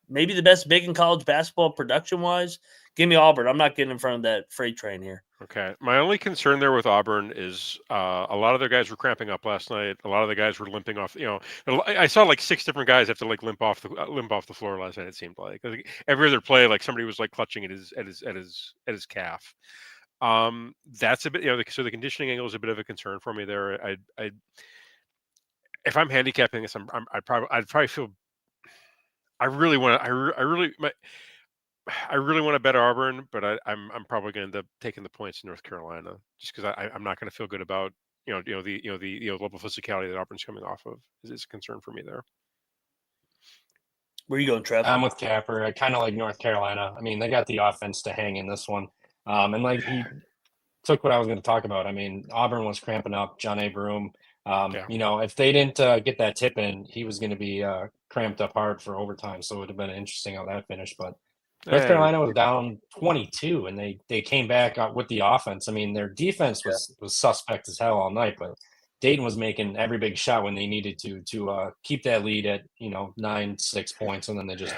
maybe the best big in college basketball production-wise. Give me Auburn. I'm not getting in front of that freight train here. Okay. My only concern there with Auburn is a lot of their guys were cramping up last night. A lot of the guys were limping off. I saw like 6 different guys have to like limp off the floor last night. It seemed like every other play, like somebody was like clutching at his calf. That's a bit, so the conditioning angle is a bit of a concern for me there. I if I'm handicapping this, I'd probably feel. I really want to. I really want to bet Auburn, but I'm probably going to end up taking the points in North Carolina just because I'm not going to feel good about the level of physicality that Auburn's coming off of is a concern for me there. Where are you going, Trev? I'm with Capper. I kind of like North Carolina. I mean, they got the offense to hang in this one, and like he took what I was going to talk about. I mean, Auburn was cramping up. John A. Broome. If they didn't get that tip in, he was going to be cramped up hard for overtime. So it would have been interesting how that finished, but. North Carolina was down 22, and they came back with the offense. I mean, their defense was suspect as hell all night, but Dayton was making every big shot when they needed to keep that lead at 9-6 points, and then they just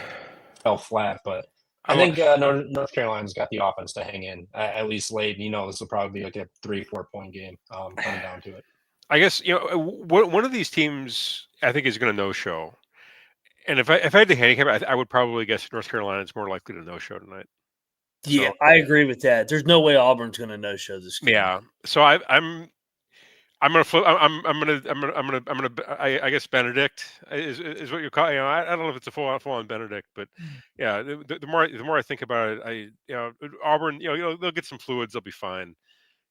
fell flat. But I think North Carolina's got the offense to hang in at least late. This will probably be like a 3-4 point game coming down to it. I guess one of these teams I think is going to no-show. And if I had to handicap, I would probably guess North Carolina is more likely to no-show tonight. Yeah, I agree with that. There's no way Auburn's going to no-show this game. Yeah, so I'm gonna flip. I guess Benedict is what you call. I don't know if it's a full-on Benedict, but yeah, the more I think about it, Auburn. They'll get some fluids. They'll be fine.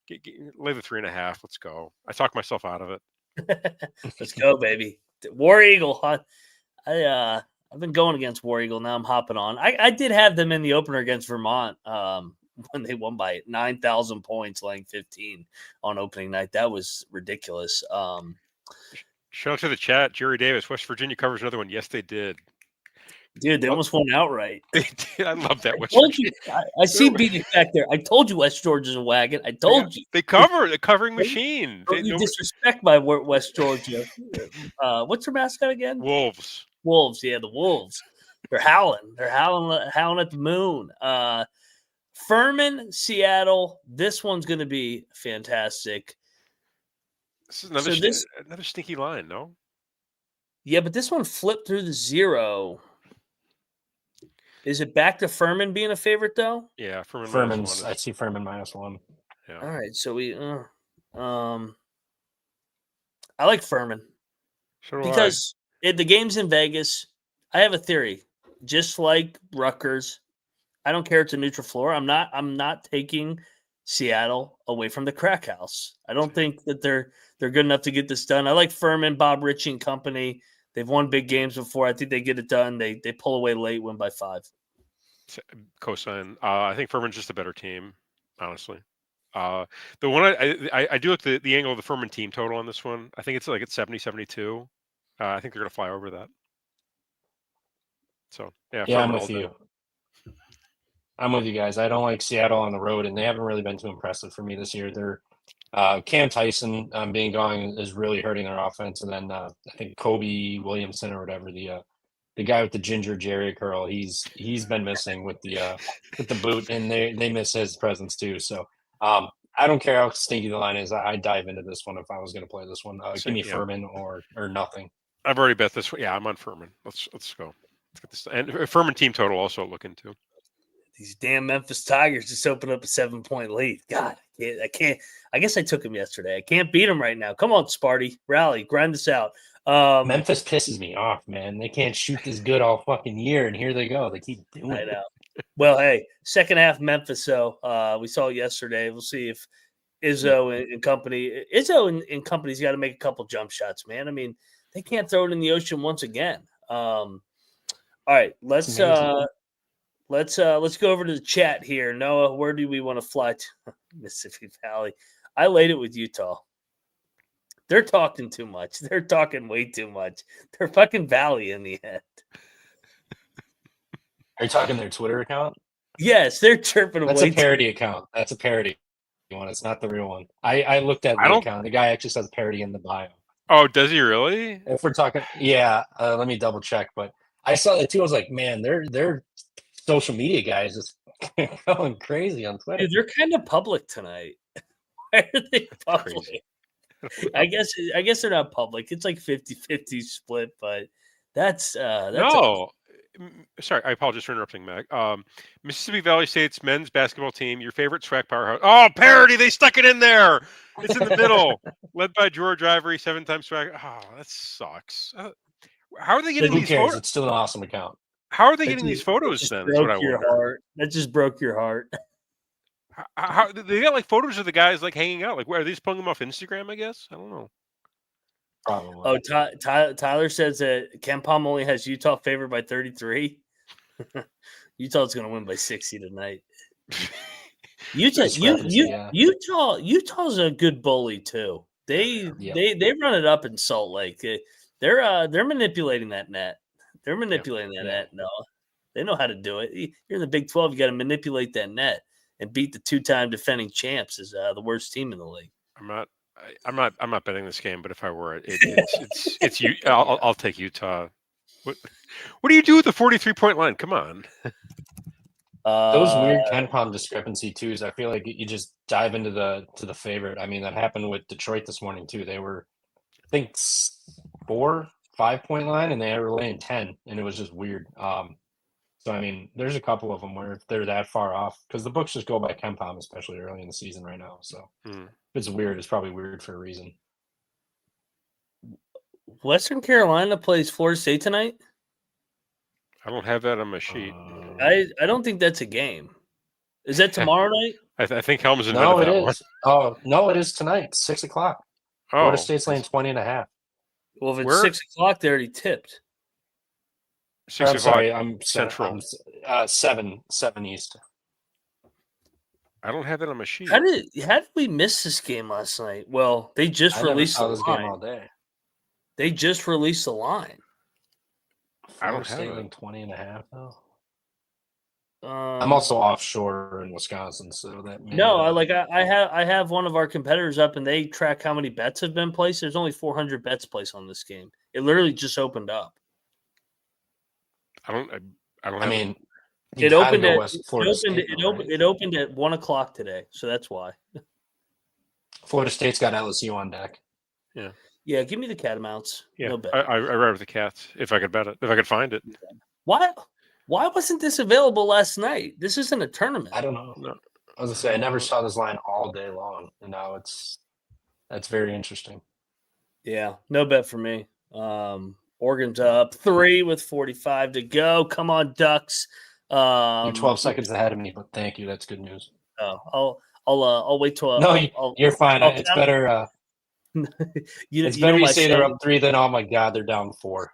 Lay the 3.5. Let's go. I talked myself out of it. Let's go, baby. War Eagle. I've been going against War Eagle. Now I'm hopping on. I did have them in the opener against Vermont when they won by 9,000 points, laying 15 on opening night. That was ridiculous. Shout out to the chat. Jerry Davis, West Virginia covers another one. Yes, they did. Dude, they almost won outright. They did. I love that West Told you, Virginia. I see beating back there. I told you West Georgia's a wagon. I told you. They cover the covering machine. Don't you disrespect my West Georgia. What's their mascot again? Wolves. Wolves. Yeah, the Wolves. They're howling. They're howling at the moon. Furman, Seattle. This one's going to be fantastic. This is another stinky line, no? Yeah, but this one flipped through the 0. Is it back to Furman being a favorite though? Yeah, Furman's. I see Furman -1. Yeah. All right, so we. I like Furman because the game's in Vegas. I have a theory, just like Rutgers. I don't care. It's a neutral floor. I'm not taking Seattle away from the crack house. I don't think that they're good enough to get this done. I like Furman, Bob Ritchie and company. They've won big games before. I think they get it done. They pull away late, win by 5. Cosign. I think Furman's just a better team, honestly. The one I do look at the angle of the Furman team total on this one. I think it's like 70-72. I think they're going to fly over that. So yeah, I'm with you. I'm with you guys. I don't like Seattle on the road, and they haven't really been too impressive for me this year. They're Cam Tyson being gone is really hurting their offense, and then I think Kobe Williamson or whatever the guy with the ginger Jerry curl, he's been missing with the boot, and they miss his presence too. So I don't care how stinky the line is. I dive into this one if I was going to play this one. Give me Furman or nothing. I've already bet this one. Yeah, I'm on Furman. Let's go. Let's get this. And Furman team total also look into. These damn Memphis Tigers just opened up a 7-point lead. God, I can't. I guess I took them yesterday. I can't beat them right now. Come on, Sparty. Rally. Grind this out. Memphis pisses me off, man. They can't shoot this good all fucking year, and here they go. They keep doing it. I know. Well, hey, second half Memphis, though. We saw it yesterday. We'll see if Izzo and company – Izzo and company's got to make a couple jump shots, man. I mean, they can't throw it in the ocean once again. All right, let's go over to the chat here. Noah, where do we want to fly to? Mississippi Valley. I laid it with Utah. They're talking too much. They're talking way too much. They're fucking Valley in the end. Are you talking their Twitter account? Yes, they're chirping away. That's a parody account. That's a parody one. It's not the real one. I looked at the account. The guy actually says parody in the bio. Oh, does he really? If we're talking, yeah. Let me double check. But I saw that too. I was like, man, they're social media guys just going crazy on Twitter. Dude, they're kind of public tonight. Why are they public? I guess they're not public. It's like 50-50 split, but that's no. Sorry, I apologize for interrupting, Mac. Mississippi Valley State's men's basketball team, your favorite SWAC powerhouse. Oh, parody! They stuck it in there. It's in the middle, led by George Ivory, 7-time SWAC. Oh, that sucks. How are they getting these photos? It's still an awesome account. How are they getting these photos then? Is what I wonder. Heart. That just broke your heart. How they got like photos of the guys like hanging out? Like, where are these pulling them off Instagram? I guess I don't know. Probably. Oh, Tyler says that Ken Palm only has Utah favored by 33. Utah's going to win by 60 tonight. Utah's a good bully too. They run it up in Salt Lake. They're manipulating that net. They're manipulating that net. No, they know how to do it. You're in the Big 12. You got to manipulate that net and beat the 2-time defending champs as the worst team in the league. I'm not betting this game, but if I were, it's you. I'll take Utah. What do you do with the 43-point line? Come on. Those weird Ken Palm discrepancy twos. I feel like you just dive into the favorite. I mean, that happened with Detroit this morning too. They were, I think, 4-5-point line, and they were laying 10, and it was just weird. So I mean, there's a couple of them where they're that far off because the books just go by Ken Palm, especially early in the season right now. So if it's weird, it's probably weird for a reason. Western Carolina plays Florida State tonight. I don't have that on my sheet. I don't think that's a game. Is that tomorrow night? I think Helms invented no, it that is. one. Oh no, it is tonight, 6:00. Florida State's laying 20.5. Well, if it's 6:00, they already tipped. 6 I'm sorry, o'clock I'm Central. 7 East. I don't have that on my sheet. How did we miss this game last night? Well, they just released the line. Game all day. They just released the line. I Florida don't have State it. laying 20.5 though. I'm also offshore in Wisconsin, so that may, no. I have one of our competitors up, and they track how many bets have been placed. There's only 400 bets placed on this game. It literally just opened up. I don't I have mean, It gotta opened go at West Florida State, though, right? it opened at 1:00 today, so that's why. Florida State's got LSU on deck. Yeah. Yeah, give me the Catamounts. Yeah, No bet. I ride with the Cats if I could bet it, if I could find it. Why wasn't this available last night? This isn't a tournament. I don't know. No. I was gonna say I never saw this line all day long, and now that's very interesting. Yeah, no bet for me. Oregon's up 3 with 45 to go. Come on, Ducks. You're 12 seconds ahead of me, but thank you. That's good news. I'll wait till No, you're fine. It's better. It's better you say they're up 3 than oh my god they're down 4.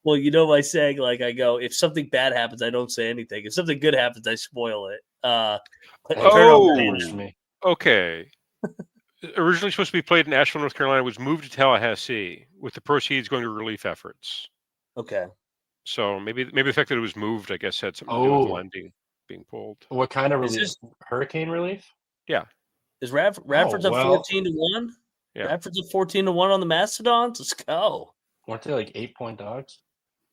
Well, you know my saying, like I go, if something bad happens, I don't say anything. If something good happens, I spoil it. For me. Okay. Originally supposed to be played in Asheville, North Carolina, was moved to Tallahassee with the proceeds going to relief efforts. Okay. So maybe the fact that it was moved, I guess, had something to do with the line being pulled. What kind of relief? Hurricane relief? Yeah. Is Radford's up 14-1? Yeah. Radford's up 14-1 on the Mastodons. Let's go. Weren't they like 8-point dogs?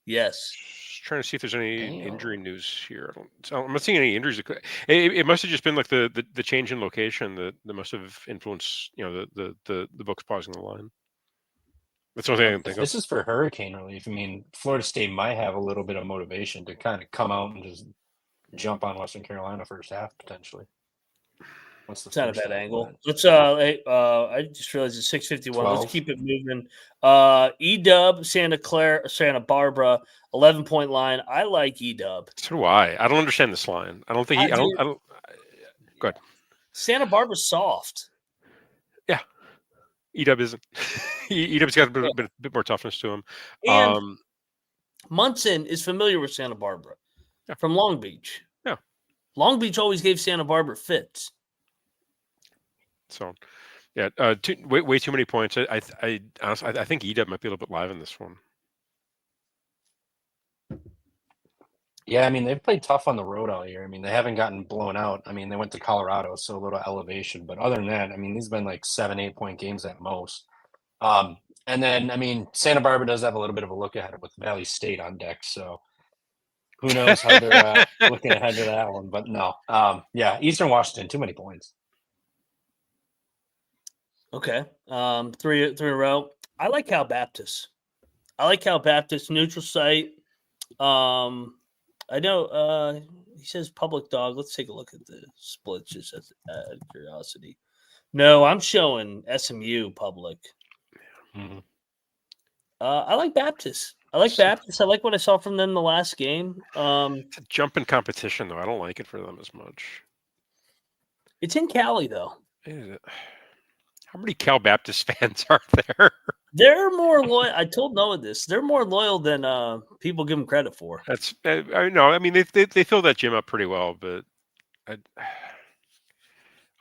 Yes. Just trying to see if there's any injury news here. I'm not seeing any injuries. It must have just been like the change in location that must have influenced the books pausing the line. That's the only thing I can think of. This is for hurricane relief. I mean, Florida State might have a little bit of motivation to kind of come out and just jump on Western Carolina first half potentially. What's the it's not a bad angle. Line? Let's I just realized it's 6:51. Let's keep it moving. E-Dub, Santa Barbara, 11-point line. I like E-Dub. So do I. I don't understand this line. I don't think go ahead. Santa Barbara's soft. Yeah. E-Dub isn't. E-Dub's got a bit more toughness to him. And Munson is familiar with Santa Barbara from Long Beach. Yeah. Long Beach always gave Santa Barbara fits. So, yeah, way too many points. I honestly, I think E-Dub might be a little bit live in this one. Yeah, I mean, they've played tough on the road all year. I mean, they haven't gotten blown out. I mean, they went to Colorado, so a little elevation. But other than that, I mean, these have been like 7-8 point games at most. And then, I mean, Santa Barbara does have a little bit of a look ahead with Valley State on deck. So who knows how they're looking ahead to that one. But no, yeah, Eastern Washington, too many points. Okay. Three in a row. I like Cal Baptist. Neutral site. I know he says public dog. Let's take a look at the splits just as out of curiosity. No, I'm showing SMU public. Mm-hmm. I like Baptist. I like what I saw from them the last game. It's a jump in competition, though. I don't like it for them as much. It's in Cali, though. How many Cal Baptist fans are there? They're more loyal. I told Noah this. They're more loyal than people give them credit for. That's I know. I mean, they fill that gym up pretty well, but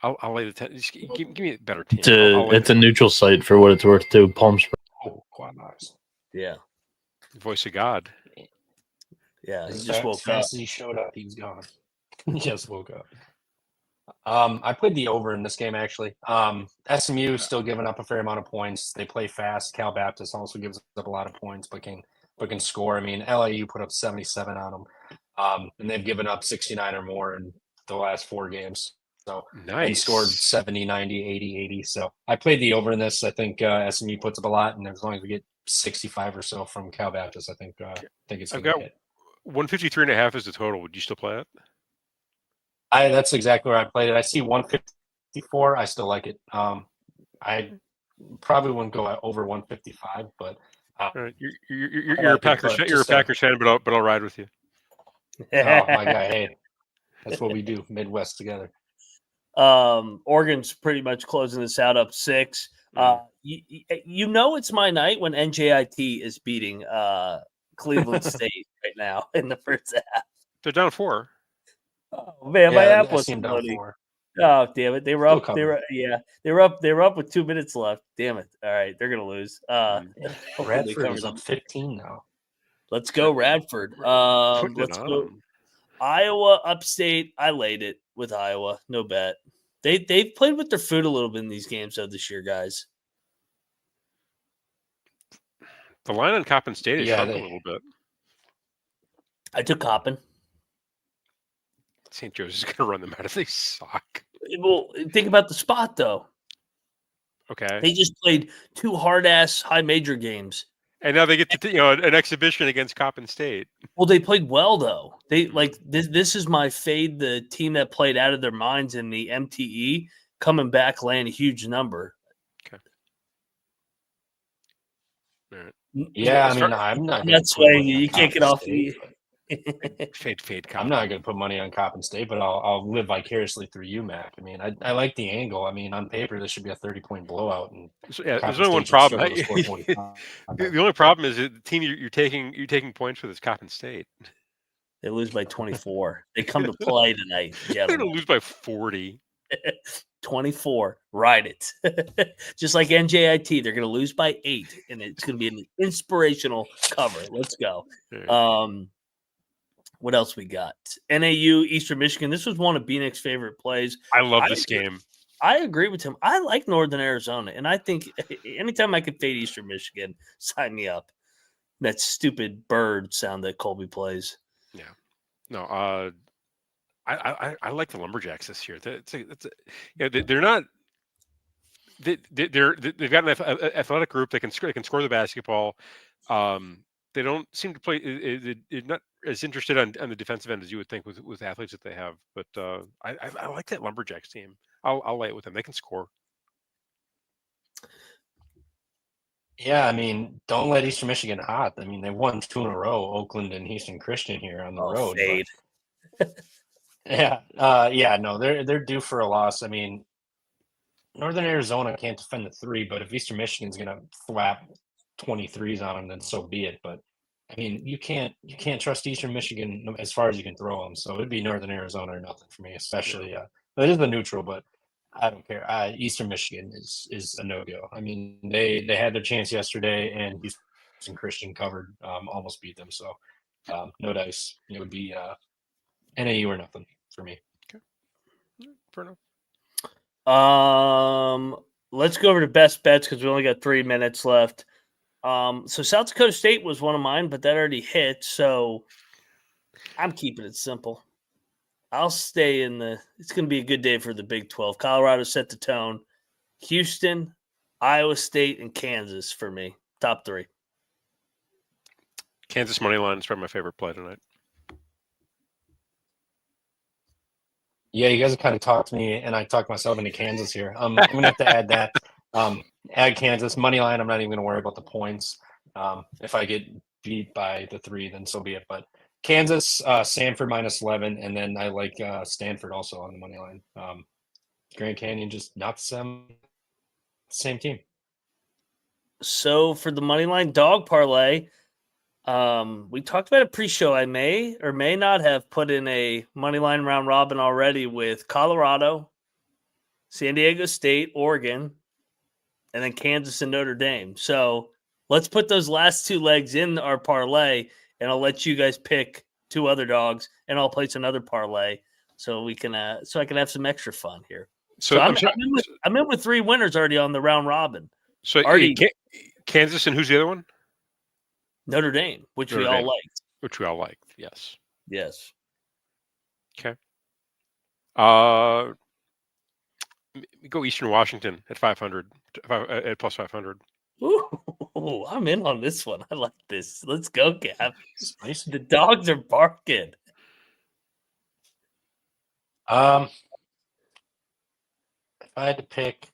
I'll lay the 10. Just give me a better team. It's a neutral site for what it's worth too. Palm Springs. Oh, quite nice. Yeah. Voice of God. Yeah, he just woke up. As he showed up, he was gone. He just woke up. I played the over in this game actually. SMU still giving up a fair amount of points. They play fast. Cal Baptist also gives up a lot of points, but can score. I mean, LIU put up 77 on them, and they've given up 69 or more in the last 4 games. So nice. They scored 70, 90, 80, 80. So I played the over in this. I think SMU puts up a lot, and as long as we get 65 or so from Cal Baptist, I think it's going to hit. 153.5 is the total. Would you still play it? That's exactly where I played it. I see 154. I still like it. I probably wouldn't go over 155, but you're a Packers fan. You're a Packers fan, but I'll ride with you. Oh my God! Hey, that's what we do. Midwest together. Oregon's pretty much closing this out up 6. You know it's my night when NJIT is beating Cleveland State right now in the first half. They're down 4. Oh man, my app was funny. Oh damn it! They were up. They were up with 2 minutes left. Damn it! All right, they're gonna lose. Radford is up 15 now. Let's go, Radford. Putting it Let's go. on. Iowa Upstate. I laid it with Iowa. No bet. They've played with their food a little bit in these games though this year, guys. The line on Coppin State has Yeah, shrunk a they- little bit. I took Coppin. St. Joe's is going to run them out if they suck. Well, think about the spot though. Okay. They just played 2 hard-ass high major games. And now they get to an exhibition against Coppin State. Well, they played well though. They like this. This is my fade. The team that played out of their minds in the MTE coming back, laying a huge number. All right. Yeah, I As mean, far- I'm not. I'm gonna not put swaying money you. on You can't get Coppin off State, the. Fade I'm not going to put money on Coppin State, but I'll live vicariously through you, Mac. I mean, I like the angle. I mean, on paper, this should be a 30-point blowout, and So, yeah, there's Coppin only one State should problem. struggle to score 45. The only problem is that the team you're taking points with is Coppin State. They lose by 24. They come to play tonight, They're going to gentlemen. lose by 40. 24. Ride it. Just like NJIT, they're going to lose by 8, and it's going to be an inspirational cover. Let's go. All right. What else we got? NAU, Eastern Michigan. This was one of B-Nick's favorite plays. I love this game. I agree with him. I like Northern Arizona, and I think anytime I could fade Eastern Michigan, sign me up. That stupid bird sound that Colby plays. Yeah. No, I like the Lumberjacks this year. They're not. They've got an athletic group that can score the basketball. They don't seem to play. They're not as interested on the defensive end as you would think with athletes that they have. But I like that Lumberjacks team. I'll lay it with them. They can score. Yeah, I mean, don't let Eastern Michigan hot. I mean, they won 2 in a row, Oakland and Houston Christian here on the road. Fade. But, no, they're due for a loss. I mean, Northern Arizona can't defend the 3, but if Eastern Michigan's going to flap 23s on them, then so be it. But I mean, you can't trust Eastern Michigan as far as you can throw them. So it'd be Northern Arizona or nothing for me, especially. It is the neutral, but I don't care. Eastern Michigan is a no-go. I mean, they had their chance yesterday, and Houston Christian covered, almost beat them. So no dice. It would be NAU or nothing for me. Okay. Fair enough. Let's go over to best bets because we only got 3 minutes left. So South Dakota State was one of mine, but that already hit. So I'm keeping it simple. I'll stay in it's going to be a good day for the Big 12. Colorado set the tone. Houston, Iowa State, and Kansas for me. Top 3. Kansas money line is probably my favorite play tonight. Yeah, you guys have kind of talked to me, and I talked myself into Kansas here. I'm going to have to add that. Add Kansas money line. I'm not even going to worry about the points. If I get beat by the 3, then so be it. But Kansas, Sanford -11, and then I like Stanford also on the money line. Grand Canyon just not the same team. So for the money line dog parlay, we talked about it pre-show. I may or may not have put in a money line round robin already with Colorado, San Diego State, Oregon, and then Kansas and Notre Dame. So let's put those last 2 legs in our parlay, and I'll let you guys pick 2 other dogs, and I'll place another parlay so we can so I can have some extra fun here. So I'm in with 3 winners already on the round robin. So already Kansas, and who's the other one? Notre Dame, which we all liked. Which we all liked, yes. Yes. Okay. Go Eastern Washington at 500, at plus 500. Ooh, I'm in on this one. I like this. Let's go, Cap. The dogs are barking. If I had to pick,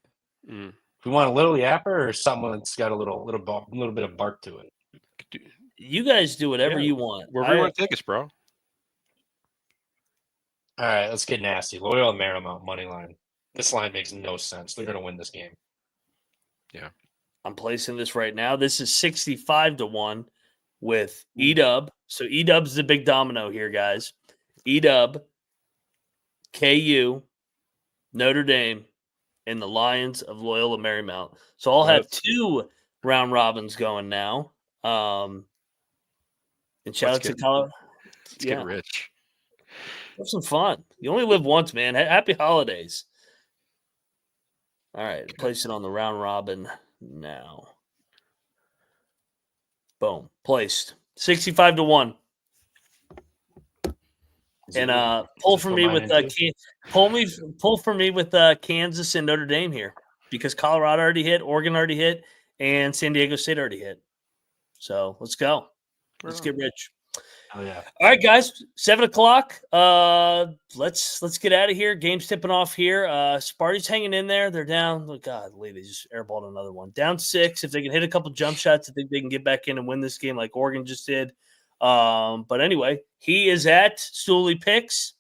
we want a little yapper or someone that's got a little bit of bark to it. You guys do whatever you want. Wherever you want to take us, bro. All right, let's get nasty. Loyola Marymount money line. This line makes no sense. They're going to win this game. Yeah. I'm placing this right now. This is 65-1 with Edub. So Edub's the big domino here, guys. Edub, KU, Notre Dame, and the Lions of Loyola Marymount. So I'll have 2 round robins going now. And shout out to Colorado. Let's get rich. Have some fun. You only live once, man. Happy holidays. All right, place it on the round robin now. Boom, placed 65-1. And pull for me with Kansas and Notre Dame here because Colorado already hit, Oregon already hit, and San Diego State already hit. So let's go. Let's get rich. Oh yeah. All right, guys. 7:00. Let's get out of here. Game's tipping off here. Sparty's hanging in there. They're down. Oh, God, they just airballed another one. Down 6. If they can hit a couple jump shots, I think they can get back in and win this game like Oregon just did. But anyway, he is at Stooley Picks.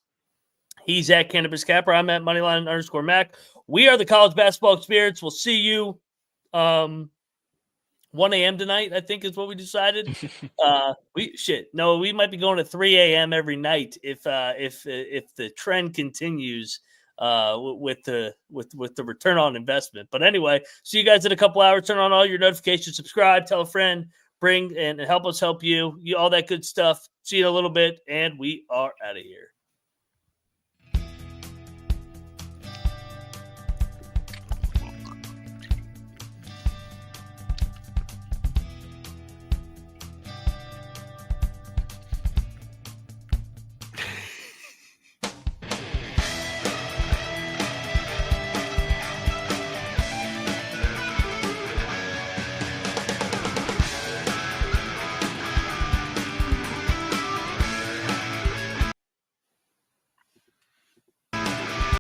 He's at Cannabis Capper. I'm at Moneyline_Mac. We are the College Basketball Experience. We'll see you 1 a.m. tonight, I think is what we decided. We might be going to 3 a.m. every night if the trend continues with the return on investment. But anyway, see you guys in a couple hours. Turn on all your notifications, subscribe, tell a friend, bring and help us help you, all that good stuff. See you in a little bit, and we are out of here.